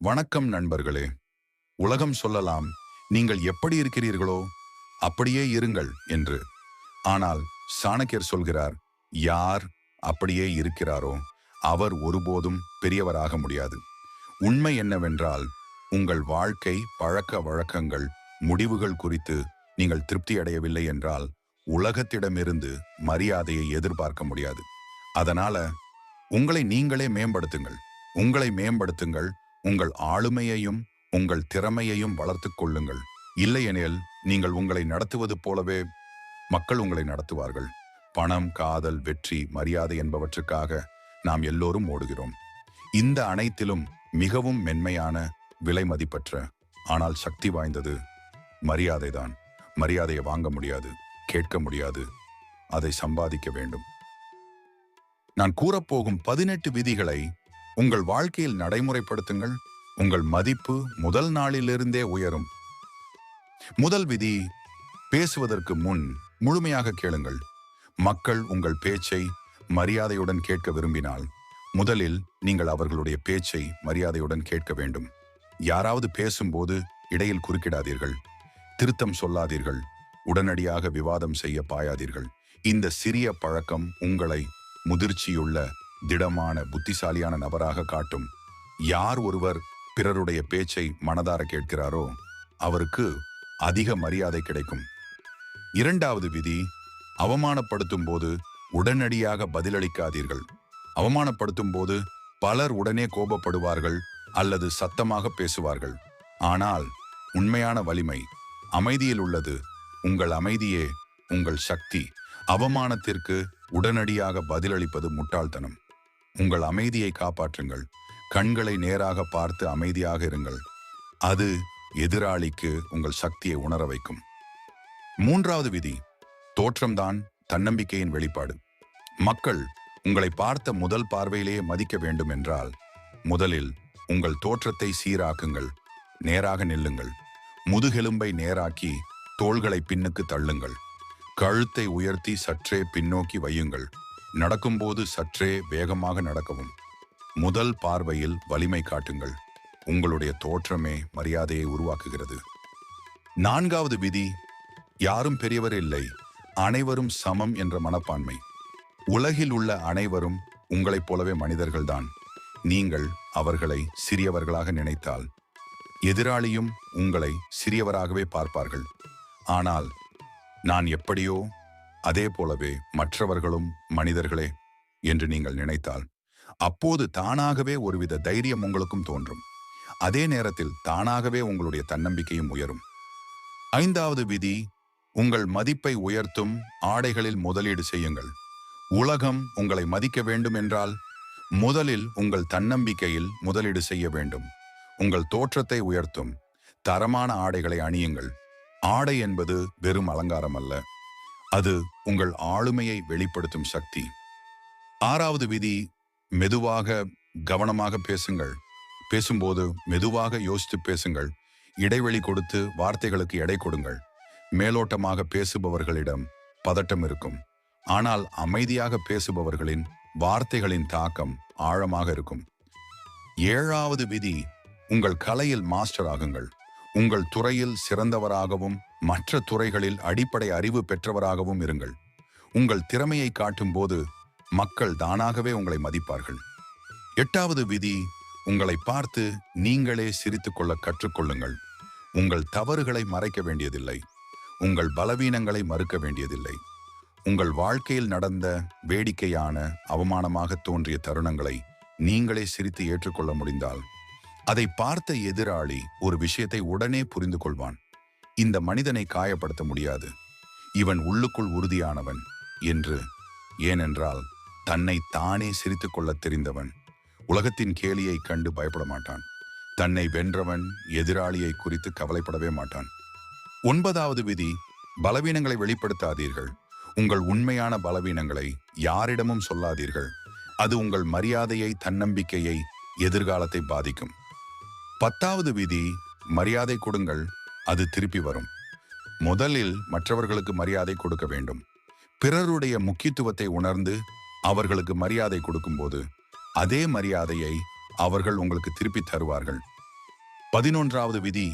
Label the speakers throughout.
Speaker 1: வணக்கம் நண்பர்களே. உலகம் சொல்லலாம், நீங்கள் எப்படி இருக்கிறீர்களோ அப்படியே இருங்கள் என்று. ஆனால் சாணக்கியர் சொல்கிறார், யார் அப்படியே இருக்கிறாரோ அவர் ஒருபோதும் பெரியவராக முடியாது. உண்மை என்னவென்றால், உங்கள் வாழ்க்கை பழக்க வழக்கங்கள் முடிவுகள் குறித்து நீங்கள் திருப்தி அடையவில்லை என்றால் உலகத்திடமிருந்து மரியாதையை எதிர்பார்க்க முடியாது. அதனால உங்களை நீங்களே மேம்படுத்துங்கள். உங்களை மேம்படுத்துங்கள். உங்கள் ஆளுமையையும் உங்கள் திறமையையும் வளர்த்துக் கொள்ளுங்கள். இல்லையெனில் நீங்கள் உங்களை நடத்துவது போலவே மக்கள் உங்களை நடத்துவார்கள். பணம், காதல், வெற்றி, மரியாதை என்பவற்றுக்காக நாம் எல்லோரும் ஓடுகிறோம். இந்த அனைத்திலும் மிகவும் மென்மையான, விலை மதிப்பற்ற, ஆனால் சக்தி வாய்ந்தது மரியாதைதான். மரியாதையை வாங்க முடியாது, கேட்க முடியாது, அதை சம்பாதிக்க வேண்டும். நான் கூறப்போகும் 18 விதிகளை உங்கள் வாழ்க்கையில் நடைமுறைப்படுத்துங்கள். உங்கள் மதிப்பு முதல் நாளிலிருந்தே உயரும். முதல் விதி, பேசுவதற்கு முன் முழுமையாக கேளுங்கள். மக்கள் உங்கள் பேச்சை மரியாதையுடன் கேட்க விரும்பினால் முதலில் நீங்கள் அவர்களுடைய பேச்சை மரியாதையுடன் கேட்க வேண்டும். யாராவது பேசும்போது இடையில் குறுக்கிடாதீர்கள். திருத்தம் சொல்லாதீர்கள். உடனடியாக விவாதம் செய்ய பாயாதீர்கள். இந்த சிறிய பழக்கம் உங்களை முதிர்ச்சியுள்ள, திடமான, புத்திசாலியான நபராக காட்டும். யார் ஒருவர் பிறருடைய பேச்சை மனதார கேட்கிறாரோ அவருக்கு அதிக மரியாதை கிடைக்கும். இரண்டாவது விதி, அவமானப்படுத்தும் போது உடனடியாக பதிலளிக்காதீர்கள். அவமானப்படுத்தும் போது பலர் உடனே கோபப்படுவார்கள் அல்லது சத்தமாக பேசுவார்கள். ஆனால் உண்மையான வலிமை அமைதியில் உள்ளது. உங்கள் அமைதியே உங்கள் சக்தி. அவமானத்திற்கு உடனடியாக பதிலளிப்பது முட்டாள்தனம். உங்கள் அமைதியை காப்பாற்றுங்கள். கண்களை நேராக பார்த்து அமைதியாக இருங்கள். அது எதிராளிக்கு உங்கள் சக்தியை உணர வைக்கும். மூன்றாவது விதி, தோற்றம்தான் தன்னம்பிக்கையின் வெளிப்பாடு. மக்கள் உங்களை பார்த்த முதல் பார்வையிலேயே மதிக்க வேண்டும் என்றால் முதலில் உங்கள் தோற்றத்தை சீராக்குங்கள். நேராக நில்லுங்கள். முதுகெலும்பை நேராக்கி தோள்களை பின்னுக்கு தள்ளுங்கள். கழுத்தை உயர்த்தி சற்றே பின்னோக்கி வையுங்கள். நடக்கும்போது சற்றே வேகமாக நடக்கவும். முதல் பார்வையில் வலிமை காட்டுங்கள். உங்களுடைய தோற்றமே மரியாதையை உருவாக்குகிறது. நான்காவது விதி, யாரும் பெரியவர் இல்லை, அனைவரும் சமம் என்ற மனப்பான்மை. உலகில் உள்ள அனைவரும் உங்களைப் போலவே மனிதர்கள்தான். நீங்கள் அவர்களை சிறியவர்களாக நினைத்தால் எதிராளியும் உங்களை சிறியவராகவே பார்ப்பார்கள். ஆனால் நான் எப்படியோ அதே போலவே மற்றவர்களும் மனிதர்களே என்று நீங்கள் நினைத்தால் அப்போது தானாகவே ஒருவித தைரியம் உங்களுக்கும் தோன்றும். அதே நேரத்தில் தானாகவே உங்களுடைய தன்னம்பிக்கையும் உயரும். ஐந்தாவது விதி, உங்கள் மதிப்பை உயர்த்தும் ஆடைகளில் முதலீடு செய்யுங்கள். உலகம் உங்களை மதிக்க வேண்டும் என்றால் முதலில் உங்கள் தன்னம்பிக்கையில் முதலீடு செய்ய வேண்டும். உங்கள் தோற்றத்தை உயர்த்தும் தரமான ஆடைகளை அணியுங்கள். ஆடை என்பது வெறும் அலங்காரம் அல்ல, அது உங்கள் ஆளுமையை வெளிப்படுத்தும் சக்தி. ஆறாவது விதி, மெதுவாக, கவனமாக பேசுங்கள். பேசும்போது மெதுவாக யோசித்து பேசுங்கள். இடைவெளி கொடுத்து வார்த்தைகளுக்கு எடை கொடுங்கள். மேலோட்டமாக பேசுபவர்களிடம் பதட்டம் இருக்கும். ஆனால் அமைதியாக பேசுபவர்களின் வார்த்தைகளின் தாக்கம் ஆழமாக இருக்கும். ஏழாவது விதி, உங்கள் கலையில் மாஸ்டர் ஆகுங்கள். உங்கள் துறையில் சிறந்தவராகவும் மற்ற துறைகளில் அடிப்படை அறிவு பெற்றவராகவும் இருங்கள். உங்கள் திறமையை காட்டும் போது மக்கள் தானாகவே உங்களை மதிப்பார்கள். எட்டாவது விதி, உங்களை பார்த்து நீங்களே சிரித்துக் கொள்ள கற்றுக்கொள்ளுங்கள். உங்கள் தவறுகளை மறைக்க வேண்டியதில்லை. உங்கள் பலவீனங்களை மறுக்க வேண்டியதில்லை. உங்கள் வாழ்க்கையில் நடந்த வேடிக்கையான, அவமானமாக தோன்றிய தருணங்களை நீங்களே சிரித்து ஏற்றுக்கொள்ள முடிந்தால் அதை பார்த்த எதிராளி ஒரு விஷயத்தை உடனே புரிந்து கொள்வான். இந்த மனிதனை காயப்படுத்த முடியாது, இவன் உள்ளுக்குள் உறுதியானவன் என்று. ஏனென்றால் தன்னை தானே சிரித்துக் கொள்ள தெரிந்தவன் உலகத்தின் கேலியை கண்டு பயப்பட மாட்டான். தன்னை வென்றவன் எதிராளியை குறித்து கவலைப்படவே மாட்டான். ஒன்பதாவது விதி, பலவீனங்களை வெளிப்படுத்தாதீர்கள். உங்கள் உண்மையான பலவீனங்களை யாரிடமும் சொல்லாதீர்கள். அது உங்கள் மரியாதையை, தன்னம்பிக்கையை, எதிர்காலத்தை பாதிக்கும். 10வது விதி, மரியாதை கொடுங்கள், அது திருப்பி வரும். முதலில் மற்றவர்களுக்கு மரியாதை கொடுக்க வேண்டும். பிறருடைய முக்கியத்துவத்தை உணர்ந்து அவர்களுக்கு மரியாதை கொடுக்கும்போது அதே மரியாதையை அவர்கள் உங்களுக்கு திருப்பி தருவார்கள். 11வது விதி,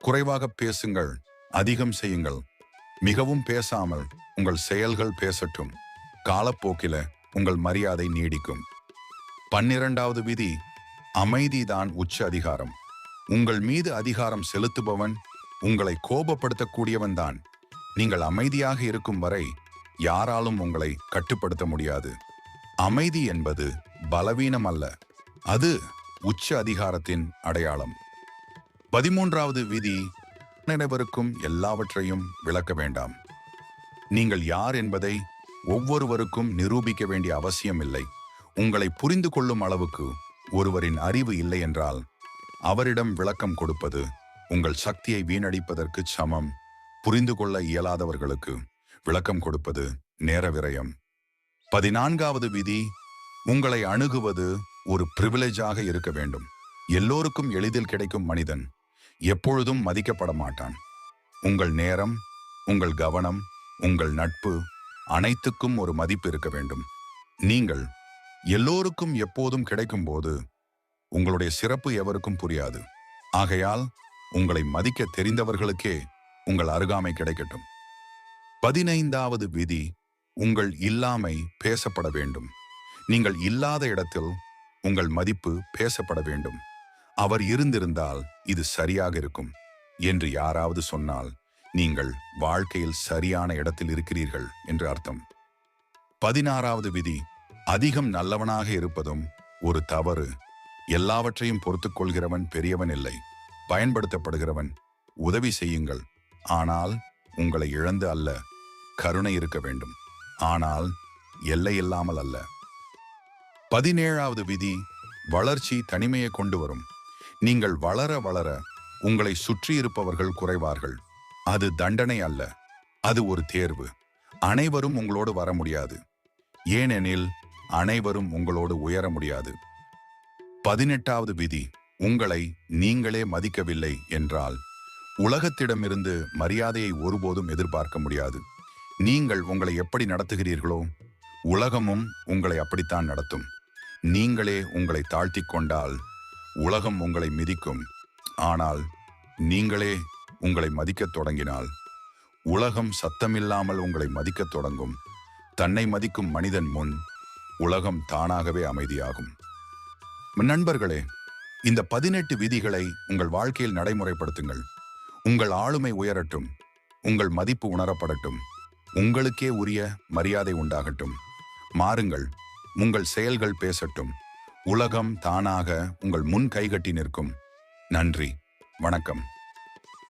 Speaker 1: குறைவாக பேசுங்கள், அதிகம் செய்யுங்கள். மிகவும் பேசாமல் உங்கள் செயல்கள் பேசட்டும். காலப்போக்கில உங்கள் மரியாதை நீடிக்கும். 12வது விதி, அமைதிதான் உச்ச அதிகாரம். உங்கள் மீது அதிகாரம் செலுத்துபவன் உங்களை கோபப்படுத்தக்கூடியவன் தான். நீங்கள் அமைதியாக இருக்கும் வரை யாராலும் உங்களை கட்டுப்படுத்த முடியாது. அமைதி என்பது பலவீனம் அல்ல, அது உச்ச அதிகாரத்தின் அடையாளம். 13வது விதி, அனைவருக்கும் எல்லாவற்றையும் விளக்க வேண்டாம். நீங்கள் யார் என்பதை ஒவ்வொருவருக்கும் நிரூபிக்க வேண்டிய அவசியம் இல்லை. உங்களை புரிந்து கொள்ளும் அளவுக்கு ஒருவரின் அறிவு இல்லை என்றால் அவரிடம் விளக்கம் கொடுப்பது உங்கள் சக்தியை வீணடிப்பதற்கு சமம். புரிந்து கொள்ள இயலாதவர்களுக்கு விளக்கம் கொடுப்பது நேர விரயம். 14வது விதி, உங்களை அணுகுவது ஒரு பிரிவிலேஜாக இருக்க வேண்டும். எல்லோருக்கும் எளிதில் கிடைக்கும் மனிதன் எப்பொழுதும் மதிக்கப்பட மாட்டான். உங்கள் நேரம், உங்கள் கவனம், உங்கள் நட்பு அனைத்துக்கும் ஒரு மதிப்பு இருக்க வேண்டும். நீங்கள் எல்லோருக்கும் எப்போதும் கிடைக்கும் போது உங்களுடைய சிறப்பு எவருக்கும் புரியாது. ஆகையால் உங்களை மதிக்க தெரிந்தவர்களுக்கே உங்கள் அருகாமை கிடைக்கட்டும். 15வது விதி, உங்கள் இல்லாமை பேசப்பட வேண்டும். நீங்கள் இல்லாத இடத்தில் உங்கள் மதிப்பு பேசப்பட வேண்டும். அவர் இருந்திருந்தால் இது சரியாக இருக்கும் என்று யாராவது சொன்னால் நீங்கள் வாழ்க்கையில் சரியான இடத்தில் இருக்கிறீர்கள் என்று அர்த்தம். 16வது விதி, அதிகம் நல்லவனாக இருப்பதும் ஒரு தவறு. எல்லாவற்றையும் பொறுத்துக் கொள்கிறவன் பெரியவன் இல்லை, பயன்படுத்தப்படுகிறவன். உதவி செய்யுங்கள், ஆனால் உங்களை இழந்து அல்ல. கருணை இருக்க வேண்டும், ஆனால் எல்லை இல்லாமல் அல்ல. 17வது விதி, வளர்ச்சி தனிமையை கொண்டு வரும். நீங்கள் வளர வளர உங்களை சுற்றி இருப்பவர்கள் குறைவார்கள். அது தண்டனை அல்ல, அது ஒரு தேர்வு. அனைவரும் உங்களோடு வர முடியாது, ஏனெனில் அனைவரும் உங்களோடு உயர முடியாது. 18வது விதி, உங்களை நீங்களே மதிக்கவில்லை என்றால் உலகத்திடமிருந்து மரியாதையை ஒருபோதும் எதிர்பார்க்க முடியாது. நீங்கள் உங்களை எப்படி நடத்துகிறீர்களோ உலகமும் உங்களை அப்படித்தான் நடத்தும். நீங்களே உங்களை தாழ்த்திக் கொண்டால் உலகம் உங்களை மிதிக்கும். ஆனால் நீங்களே உங்களை மதிக்கத் தொடங்கினால் உலகம் சத்தமில்லாமல் உங்களை மதிக்கத் தொடங்கும். தன்னை மதிக்கும் மனிதன் முன் உலகம் தானாகவே அமைதியாகும். நண்பர்களே, இந்த 18 விதிகளை உங்கள் வாழ்க்கையில் நடைமுறைப்படுத்துங்கள். உங்கள் ஆளுமை உயரட்டும், உங்கள் மதிப்பு உணரப்படட்டும், உங்களுக்கே உரிய மரியாதை உண்டாகட்டும். மாறுங்கள், உங்கள் செயல்கள் பேசட்டும். உலகம் தானாக உங்கள் முன் கைகட்டி நிற்கும். நன்றி, வணக்கம்.